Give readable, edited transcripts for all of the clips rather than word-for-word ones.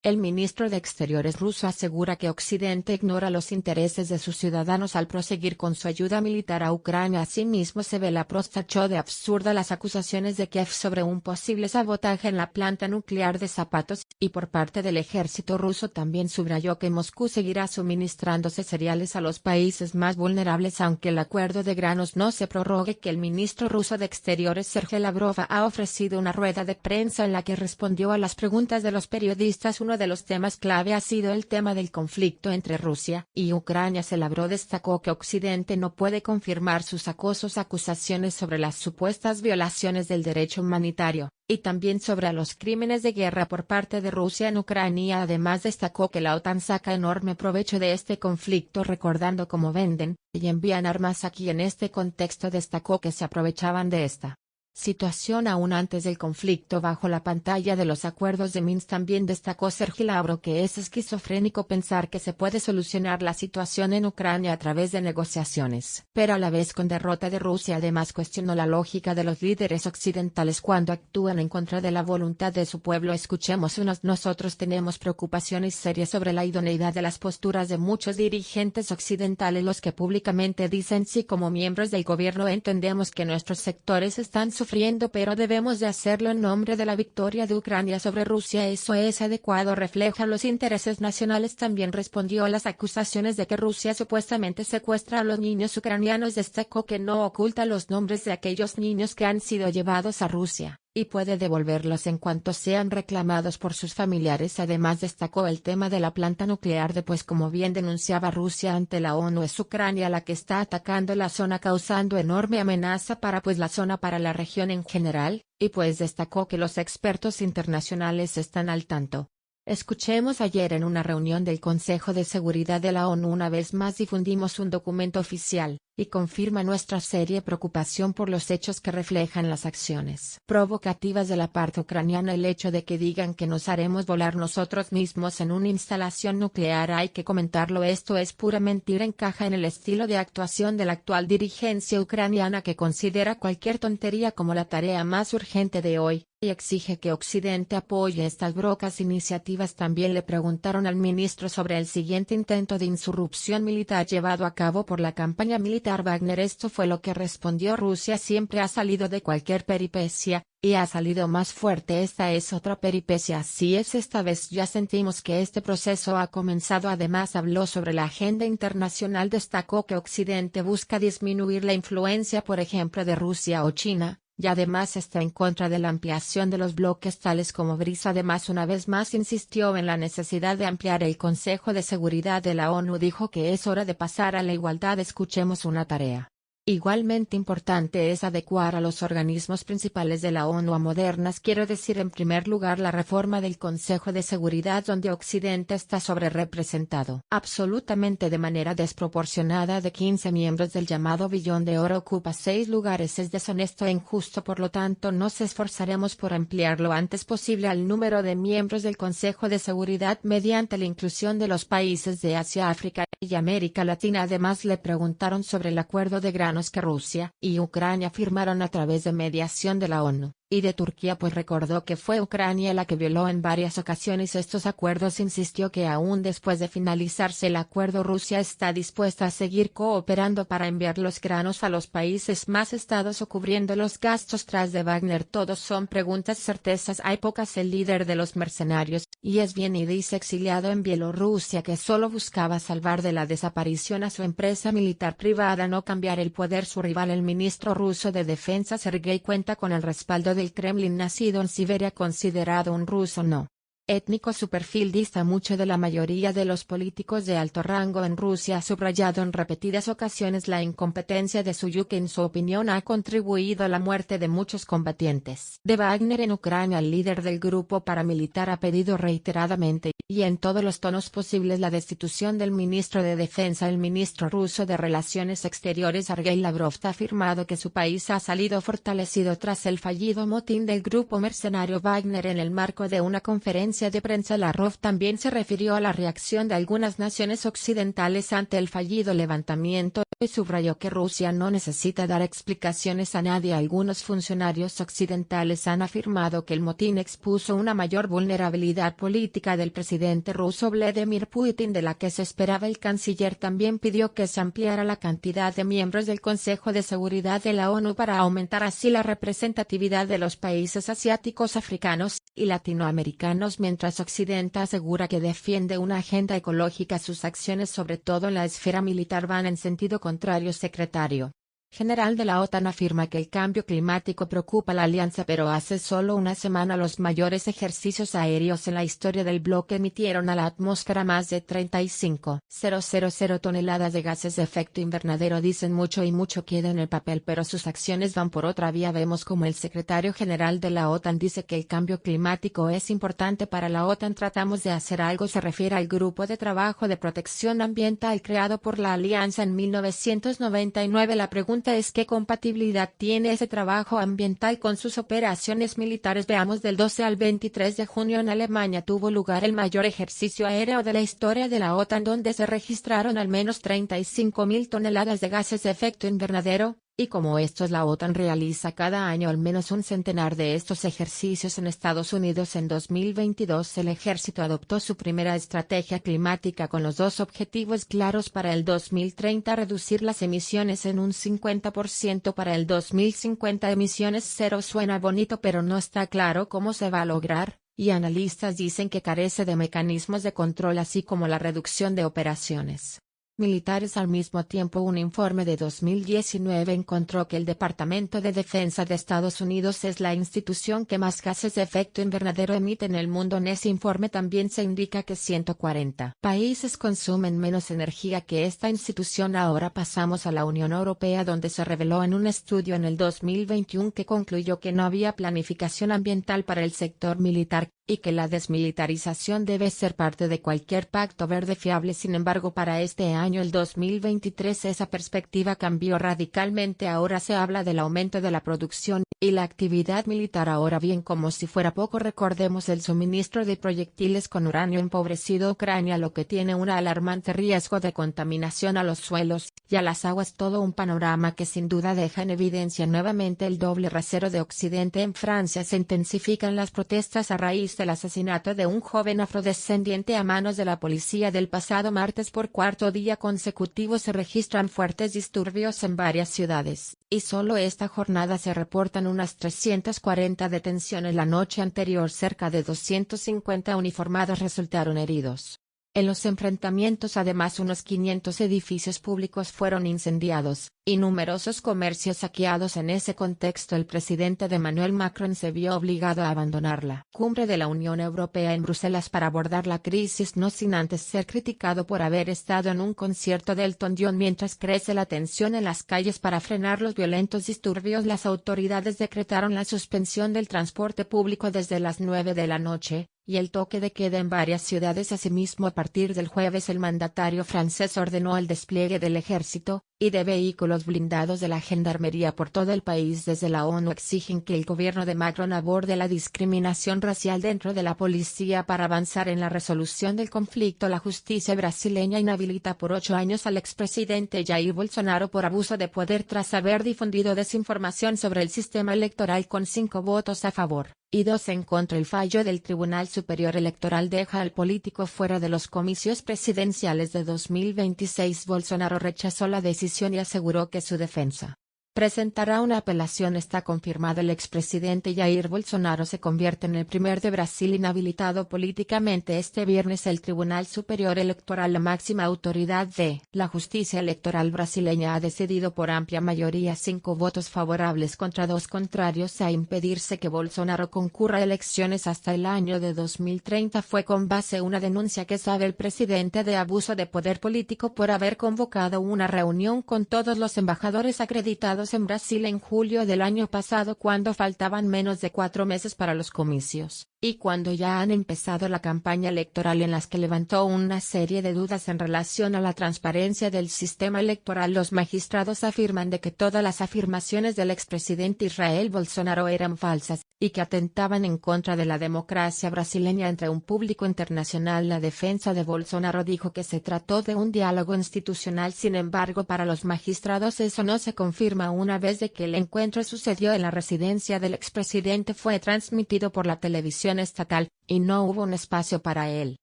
El ministro de Exteriores ruso asegura que Occidente ignora los intereses de sus ciudadanos al proseguir con su ayuda militar a Ucrania. Asimismo, Lavrov tachó de absurda las acusaciones de Kiev sobre un posible sabotaje en la planta nuclear de Zapatos, y por parte del ejército ruso también subrayó que Moscú seguirá suministrándose cereales a los países más vulnerables aunque el acuerdo de granos no se prorrogue. Que el ministro ruso de Exteriores Sergei Lavrov ha ofrecido una rueda de prensa en la que respondió a las preguntas de los periodistas. Uno de los temas clave ha sido el tema del conflicto entre Rusia y Ucrania. Lavrov destacó que Occidente no puede confirmar sus acusaciones sobre las supuestas violaciones del derecho humanitario, y también sobre los crímenes de guerra por parte de Rusia en Ucrania. Además destacó que la OTAN saca enorme provecho de este conflicto, recordando cómo venden y envían armas aquí. En este contexto destacó que se aprovechaban de esta situación aún antes del conflicto bajo la pantalla de los acuerdos de Minsk. También destacó Sergei Lavrov que es esquizofrénico pensar que se puede solucionar la situación en Ucrania a través de negociaciones, pero a la vez con derrota de Rusia. Además cuestionó la lógica de los líderes occidentales cuando actúan en contra de la voluntad de su pueblo. Escuchemos unos. Nosotros tenemos preocupaciones serias sobre la idoneidad de las posturas de muchos dirigentes occidentales, los que públicamente dicen sí como miembros del gobierno. Entendemos que nuestros sectores están sufriendo, pero debemos de hacerlo en nombre de la victoria de Ucrania sobre Rusia. Eso es adecuado, refleja los intereses nacionales. También respondió a las acusaciones de que Rusia supuestamente secuestra a los niños ucranianos. Destacó que no oculta los nombres de aquellos niños que han sido llevados a Rusia, y puede devolverlos en cuanto sean reclamados por sus familiares. Además destacó el tema de la planta nuclear pues como bien denunciaba Rusia ante la ONU, es Ucrania la que está atacando la zona causando enorme amenaza para la zona, para la región en general, y destacó que los expertos internacionales están al tanto. Escuchemos. Ayer en una reunión del Consejo de Seguridad de la ONU una vez más difundimos un documento oficial, y confirma nuestra seria preocupación por los hechos que reflejan las acciones provocativas de la parte ucraniana. El hecho de que digan que nos haremos volar nosotros mismos en una instalación nuclear, hay que comentarlo, esto es pura mentira. Encaja en el estilo de actuación de la actual dirigencia ucraniana, que considera cualquier tontería como la tarea más urgente de hoy, y exige que Occidente apoye estas brocas iniciativas. También le preguntaron al ministro sobre el siguiente intento de insurrección militar llevado a cabo por la campaña militar Wagner. Esto fue lo que respondió: Rusia siempre ha salido de cualquier peripecia, y ha salido más fuerte. Esta es otra peripecia, así es, esta vez ya sentimos que este proceso ha comenzado. Además habló sobre la agenda internacional, destacó que Occidente busca disminuir la influencia por ejemplo de Rusia o China, y además está en contra de la ampliación de los bloques tales como BRICS. Además una vez más insistió en la necesidad de ampliar el Consejo de Seguridad de la ONU, dijo que es hora de pasar a la igualdad. Escuchemos una tarea igualmente importante es adecuar a los organismos principales de la ONU a modernas, quiero decir en primer lugar la reforma del Consejo de Seguridad, donde Occidente está sobrerepresentado absolutamente de manera desproporcionada. De 15 miembros del llamado billón de oro ocupa 6 lugares, es deshonesto e injusto, por lo tanto nos esforzaremos por ampliar lo antes posible al número de miembros del Consejo de Seguridad mediante la inclusión de los países de Asia, África y América Latina. Además le preguntaron sobre el acuerdo de granos que Rusia y Ucrania firmaron a través de mediación de la ONU y de Turquía, recordó que fue Ucrania la que violó en varias ocasiones estos acuerdos. Insistió que aún después de finalizarse el acuerdo, Rusia está dispuesta a seguir cooperando para enviar los granos a los países más estados o cubriendo los gastos tras de Wagner. Todos son preguntas, certezas hay pocas. El líder de los mercenarios, y es bien y dice exiliado en Bielorrusia, que solo buscaba salvar de la desaparición a su empresa militar privada, no cambiar el poder. Su rival, el ministro ruso de Defensa Sergei, cuenta con el respaldo del Kremlin. Nacido en Siberia, considerado un ruso no étnico, su perfil dista mucho de la mayoría de los políticos de alto rango en Rusia. Ha subrayado en repetidas ocasiones la incompetencia de Suyuk, que en su opinión ha contribuido a la muerte de muchos combatientes de Wagner en Ucrania. El líder del grupo paramilitar ha pedido reiteradamente, y en todos los tonos posibles, la destitución del ministro de Defensa. El ministro ruso de Relaciones Exteriores Sergei Lavrov ha afirmado que su país ha salido fortalecido tras el fallido motín del grupo mercenario Wagner. En el marco de una conferencia de prensa, Lavrov también se refirió a la reacción de algunas naciones occidentales ante el fallido levantamiento y subrayó que Rusia no necesita dar explicaciones a nadie. Algunos funcionarios occidentales han afirmado que el motín expuso una mayor vulnerabilidad política del presidente ruso Vladimir Putin de la que se esperaba. El canciller también pidió que se ampliara la cantidad de miembros del Consejo de Seguridad de la ONU para aumentar así la representatividad de los países asiáticos, africanos y latinoamericanos, mientras Occidente asegura que defiende una agenda ecológica. Sus acciones, sobre todo en la esfera militar, van en sentido contrario. Secretario general de la OTAN afirma que el cambio climático preocupa a la alianza, pero hace solo una semana los mayores ejercicios aéreos en la historia del bloque emitieron a la atmósfera más de 35.000 toneladas de gases de efecto invernadero. Dicen mucho y mucho queda en el papel, pero sus acciones van por otra vía. Vemos como el secretario general de la OTAN dice que el cambio climático es importante para la OTAN. Tratamos de hacer algo. Se refiere al Grupo de Trabajo de Protección Ambiental creado por la alianza en 1999. La pregunta es qué compatibilidad tiene ese trabajo ambiental con sus operaciones militares. Veamos. Del 12 al 23 de junio en Alemania tuvo lugar el mayor ejercicio aéreo de la historia de la OTAN, donde se registraron al menos 35.000 toneladas de gases de efecto invernadero. Y como estos, la OTAN realiza cada año al menos un centenar de estos ejercicios en Estados Unidos. En 2022 el ejército adoptó su primera estrategia climática con los dos objetivos claros para el 2030: reducir las emisiones en un 50%, para el 2050 emisiones cero. Suena bonito, pero no está claro cómo se va a lograr, y analistas dicen que carece de mecanismos de control así como la reducción de operaciones militares. Al mismo tiempo, un informe de 2019 encontró que el Departamento de Defensa de Estados Unidos es la institución que más gases de efecto invernadero emite en el mundo. En ese informe también se indica que 140 países consumen menos energía que esta institución. Ahora pasamos a la Unión Europea, donde se reveló en un estudio en el 2021 que concluyó que no había planificación ambiental para el sector militar, y que la desmilitarización debe ser parte de cualquier pacto verde fiable. Sin embargo, para este año, el 2023, esa perspectiva cambió radicalmente. Ahora se habla del aumento de la producción y la actividad militar. Ahora bien, como si fuera poco, recordemos el suministro de proyectiles con uranio empobrecido a Ucrania, lo que tiene un alarmante riesgo de contaminación a los suelos y a las aguas. Todo un panorama que sin duda deja en evidencia nuevamente el doble rasero de Occidente. En Francia se intensifican las protestas a raíz del asesinato de un joven afrodescendiente a manos de la policía del pasado martes. Por cuarto día consecutivo se registran fuertes disturbios en varias ciudades, y solo esta jornada se reportan unas 340 detenciones. La noche anterior cerca de 250 uniformados resultaron heridos. En los enfrentamientos, además, unos 500 edificios públicos fueron incendiados, y numerosos comercios saqueados. En ese contexto, el presidente Emmanuel Macron se vio obligado a abandonar la cumbre de la Unión Europea en Bruselas para abordar la crisis, no sin antes ser criticado por haber estado en un concierto de Elton John. Mientras crece la tensión en las calles para frenar los violentos disturbios, las autoridades decretaron la suspensión del transporte público desde las 9 de la noche, y el toque de queda en varias ciudades. Asimismo, a partir del jueves, el mandatario francés ordenó el despliegue del ejército y de vehículos blindados de la gendarmería por todo el país. Desde la ONU exigen que el gobierno de Macron aborde la discriminación racial dentro de la policía para avanzar en la resolución del conflicto. La justicia brasileña inhabilita por 8 años al expresidente Jair Bolsonaro por abuso de poder tras haber difundido desinformación sobre el sistema electoral, con 5 votos a favor y 2 en contra. El fallo del Tribunal Superior Electoral deja al político fuera de los comicios presidenciales de 2026. Bolsonaro rechazó la decisión y aseguró que su defensa presentará una apelación. Está confirmado. El expresidente Jair Bolsonaro se convierte en el primer de Brasil inhabilitado políticamente. Este viernes el Tribunal Superior Electoral, la máxima autoridad de la justicia electoral brasileña, ha decidido por amplia mayoría, 5 votos favorables contra 2 contrarios, a impedirse que Bolsonaro concurra a elecciones hasta el año de 2030. Fue con base en una denuncia que sabe el presidente de abuso de poder político por haber convocado una reunión con todos los embajadores acreditados en Brasil en julio del año pasado, cuando faltaban menos de 4 meses para los comicios, y cuando ya han empezado la campaña electoral, en las que levantó una serie de dudas en relación a la transparencia del sistema electoral. Los magistrados afirman de que todas las afirmaciones del expresidente Jair Bolsonaro eran falsas, y que atentaban en contra de la democracia brasileña entre un público internacional. La defensa de Bolsonaro dijo que se trató de un diálogo institucional. Sin embargo, para los magistrados eso no se confirma una vez de que el encuentro sucedió en la residencia del expresidente, fue transmitido por la televisión estatal, y no hubo un espacio para él.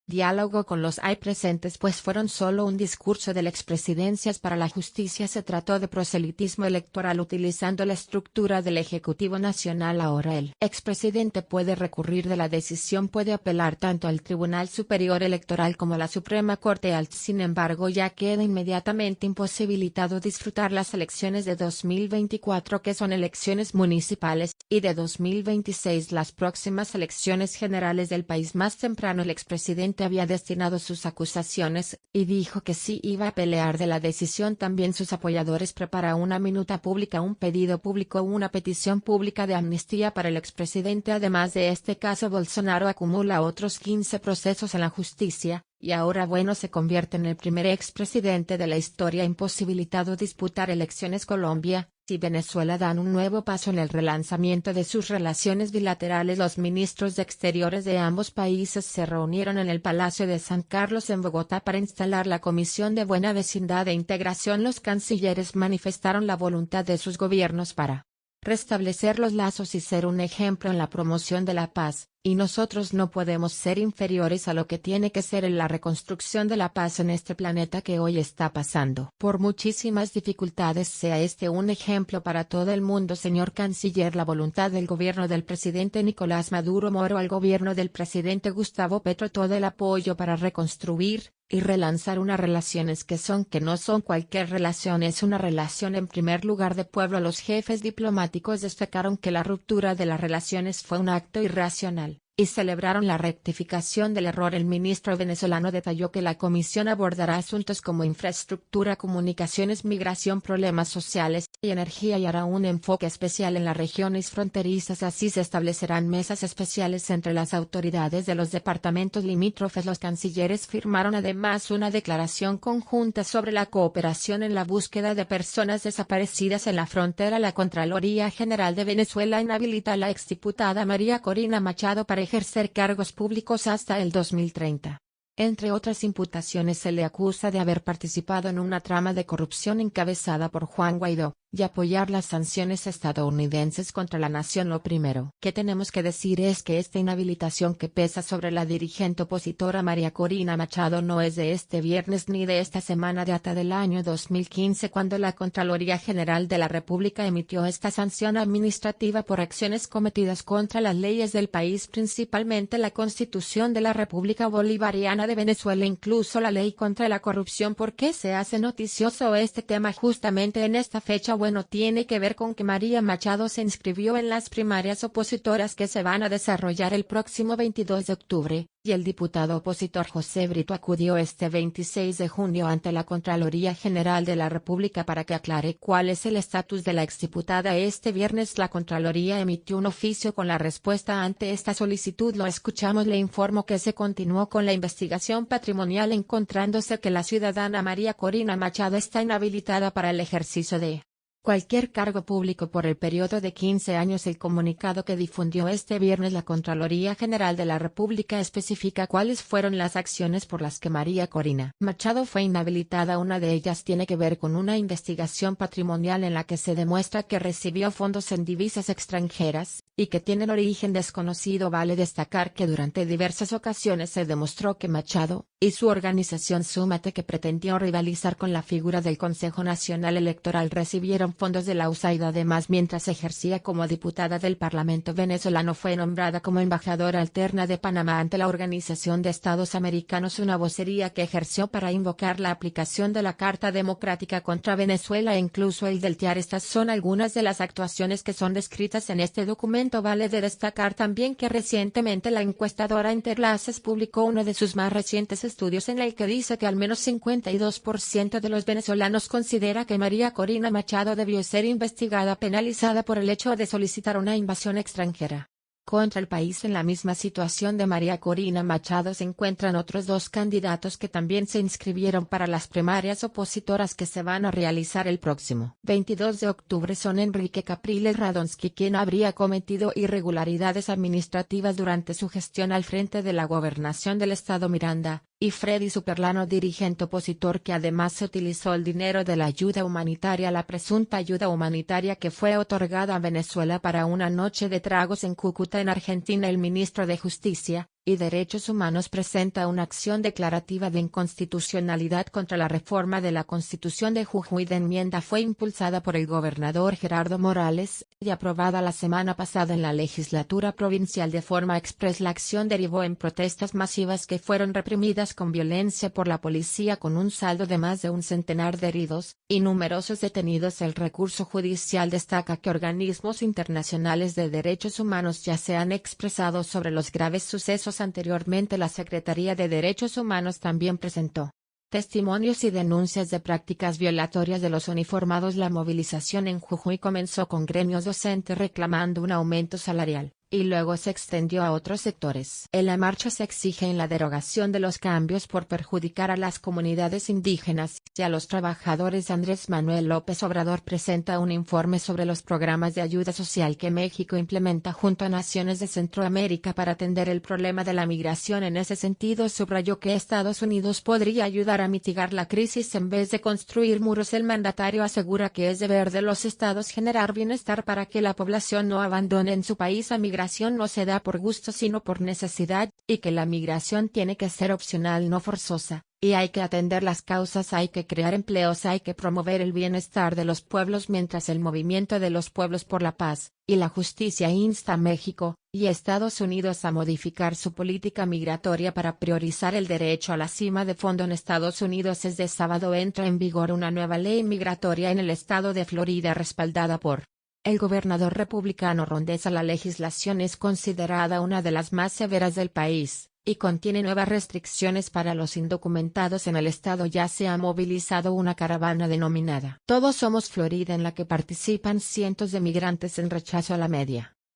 Diálogo con los ahí presentes, pues fueron solo un discurso del expresidencias para la justicia. Se trató de proselitismo electoral utilizando la estructura del Ejecutivo Nacional. Ahora el expresidente puede recurrir de la decisión, puede apelar tanto al Tribunal Superior Electoral como a la Suprema Corte Alta. Sin embargo, ya queda inmediatamente imposibilitado disfrutar las elecciones de 2024, que son elecciones municipales, y de 2026, las próximas elecciones generales del país. Más temprano el expresidente había destinado sus acusaciones, y dijo que sí iba a pelear de la decisión. También sus apoyadores preparan una minuta pública, un pedido público, una petición pública de amnistía para el expresidente. Además de este caso, Bolsonaro acumula otros 15 procesos en la justicia, y ahora se convierte en el primer expresidente de la historia imposibilitado disputar elecciones. Colombia y Venezuela dan un nuevo paso en el relanzamiento de sus relaciones bilaterales. Los ministros de Exteriores de ambos países se reunieron en el Palacio de San Carlos en Bogotá para instalar la Comisión de Buena Vecindad e Integración. Los cancilleres manifestaron la voluntad de sus gobiernos para restablecer los lazos y ser un ejemplo en la promoción de la paz, y nosotros no podemos ser inferiores a lo que tiene que ser en la reconstrucción de la paz en este planeta que hoy está pasando por muchísimas dificultades. Sea este un ejemplo para todo el mundo, señor canciller. La voluntad del gobierno del presidente Nicolás Maduro Moro al gobierno del presidente Gustavo Petro, todo el apoyo para reconstruir y relanzar unas relaciones que no son cualquier relación, es una relación en primer lugar de pueblo. Los jefes diplomáticos destacaron que la ruptura de las relaciones fue un acto irracional, y celebraron la rectificación del error. El ministro venezolano detalló que la comisión abordará asuntos como infraestructura, comunicaciones, migración, problemas sociales y energía, y hará un enfoque especial en las regiones fronterizas. Así se establecerán mesas especiales entre las autoridades de los departamentos limítrofes. Los cancilleres firmaron además una declaración conjunta sobre la cooperación en la búsqueda de personas desaparecidas en la frontera. La Contraloría General de Venezuela inhabilita a la exdiputada María Corina Machado para ejercer cargos públicos hasta el 2030. Entre otras imputaciones, se le acusa de haber participado en una trama de corrupción encabezada por Juan Guaidó, y apoyar las sanciones estadounidenses contra la nación. Lo primero que tenemos que decir es que esta inhabilitación que pesa sobre la dirigente opositora María Corina Machado no es de este viernes ni de esta semana, data del año 2015, cuando la Contraloría General de la República emitió esta sanción administrativa por acciones cometidas contra las leyes del país, principalmente la Constitución de la República Bolivariana de Venezuela, incluso la ley contra la corrupción. ¿Por qué se hace noticioso este tema justamente en esta fecha? Tiene que ver con que María Machado se inscribió en las primarias opositoras que se van a desarrollar el próximo 22 de octubre, y el diputado opositor José Brito acudió este 26 de junio ante la Contraloría General de la República para que aclare cuál es el estatus de la exdiputada. Este viernes la Contraloría emitió un oficio con la respuesta ante esta solicitud. Lo escuchamos. Le informó que se continuó con la investigación patrimonial, encontrándose que la ciudadana María Corina Machado está inhabilitada para el ejercicio de cualquier cargo público por el periodo de 15 años. El comunicado que difundió este viernes la Contraloría General de la República especifica cuáles fueron las acciones por las que María Corina Machado fue inhabilitada. Una de ellas tiene que ver con una investigación patrimonial en la que se demuestra que recibió fondos en divisas extranjeras, y que tienen origen desconocido. Vale destacar que durante diversas ocasiones se demostró que Machado y su organización Súmate, que pretendió rivalizar con la figura del Consejo Nacional Electoral, recibieron fondos de la USAID. Además, mientras ejercía como diputada del Parlamento venezolano, fue nombrada como embajadora alterna de Panamá ante la Organización de Estados Americanos, una vocería que ejerció para invocar la aplicación de la Carta Democrática contra Venezuela e incluso el del TIAR. Estas son algunas de las actuaciones que son descritas en este documento. Vale de destacar también que recientemente la encuestadora Interlaces publicó uno de sus más recientes estudios en el que dice que al menos 52% de los venezolanos considera que María Corina Machado debió ser investigada, penalizada por el hecho de solicitar una invasión extranjera. contra el país. En la misma situación de María Corina Machado se encuentran otros dos candidatos que también se inscribieron para las primarias opositoras que se van a realizar el próximo 22 de octubre. Son Enrique Capriles Radonsky, quien habría cometido irregularidades administrativas durante su gestión al frente de la gobernación del estado Miranda, y Freddy Superlano, dirigente opositor que además se utilizó el dinero de la ayuda humanitaria, la presunta ayuda humanitaria que fue otorgada a Venezuela para una noche de tragos en Cúcuta, en Argentina. El ministro de Justicia y Derechos Humanos presenta una acción declarativa de inconstitucionalidad contra la reforma de la Constitución de Jujuy. La enmienda fue impulsada por el gobernador Gerardo Morales y aprobada la semana pasada en la legislatura provincial de forma express. La acción derivó en protestas masivas que fueron reprimidas con violencia por la policía, con un saldo de más de un centenar de heridos y numerosos detenidos. El recurso judicial destaca que organismos internacionales de derechos humanos ya se han expresado sobre los graves sucesos. Anteriormente, la Secretaría de Derechos Humanos también presentó testimonios y denuncias de prácticas violatorias de los uniformados. La movilización en Jujuy comenzó con gremios docentes reclamando un aumento salarial, y luego se extendió a otros sectores. En la marcha se exige la derogación de los cambios por perjudicar a las comunidades indígenas y a los trabajadores. Andrés Manuel López Obrador presenta un informe sobre los programas de ayuda social que México implementa junto a naciones de Centroamérica para atender el problema de la migración. En ese sentido, subrayó que Estados Unidos podría ayudar a mitigar la crisis en vez de construir muros. El mandatario asegura que es deber de los estados generar bienestar para que la población no abandone en su país. La migración no se da por gusto sino por necesidad, y que la migración tiene que ser opcional, no forzosa, y hay que atender las causas, hay que crear empleos, hay que promover el bienestar de los pueblos mientras el movimiento de los pueblos por la paz y la justicia. Insta a México y Estados Unidos a modificar su política migratoria para priorizar el derecho a la cima de fondo. En Estados Unidos, desde sábado entra en vigor una nueva ley migratoria en el estado de Florida respaldada por el gobernador republicano Ron DeSantis. La legislación es considerada una de las más severas del país, y contiene nuevas restricciones para los indocumentados en el estado. Ya se ha movilizado una caravana denominada Todos Somos Florida, en la que participan cientos de migrantes en rechazo a la medida.